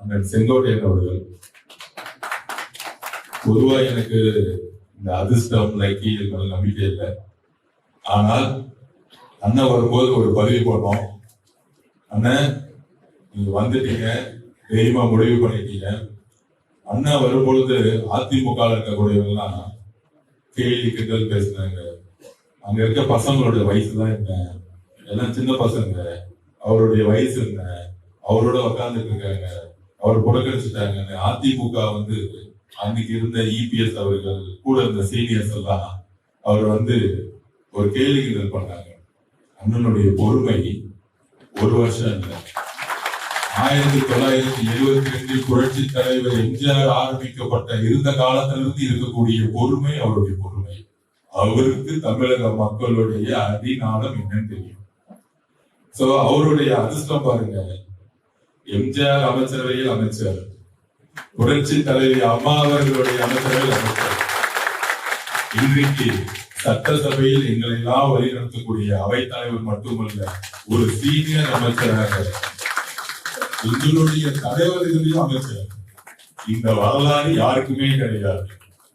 அண்ணன் செங்கோட்டையன் அவர்கள். பொதுவா எனக்கு இந்த அதிர்ஷ்டம் லைக்கி நம்பிக்கை இல்லை. ஆனால் அண்ணன் வரும்போது ஒரு பதிவு போட்டோம். அண்ணன் நீங்க வந்துட்டீங்க, தைரியமா முடிவு பண்ணிட்டீங்க. அண்ணன் வரும்பொழுது அதிமுக இருக்கக்கூடியவங்கலாம் கேள்வி கிண்டல் பேசினாங்க. அங்க இருக்க பசங்களுடைய வயசுதான் என்ன, எல்லாம் சின்ன பசங்க, அவருடைய வயசு என்ன, அவரோட உட்கார்ந்துட்டு இருக்காங்க, அவர் புறக்கணிச்சுட்டாங்க. அதிமுக அன்னைக்கு இருந்த இபிஎஸ் அவர்கள் கூட இருந்த சீனியர்ஸ் எல்லாம் அவர் ஒரு கேள்வி கிண்டல் பண்ணாங்க. அண்ணனுடைய பொறுமை ஒரு வருஷம் இல்லை, 1972 புரட்சி தலைவர் எம்ஜிஆர் ஆரம்பிக்கப்பட்ட இருந்த காலத்திலிருந்து இருக்கக்கூடிய பொறுமை அவருடைய பொறுமை. அவருக்கு தமிழக மக்களுடைய அடிநாளம் என்னன்னு தெரியும். சோ அவருடைய அதிர்ஷ்டம் பாருங்க, எம்ஜிஆர் அமைச்சரவையில் அமைச்சர், புரட்சி தலைவி அம்மா அவர்களுடைய அமைச்சரவையில் அமைச்சர், இன்றைக்கு சட்டசபையில் எங்களை எல்லாம் வழிநடத்தக்கூடிய அவைத்தலைவர் மட்டுமல்ல, ஒரு சீனியர் அமைச்சராக எங்களுடைய தலைவர்களையும் அமைச்சர். இந்த வரலாறு யாருக்குமே கிடையாது.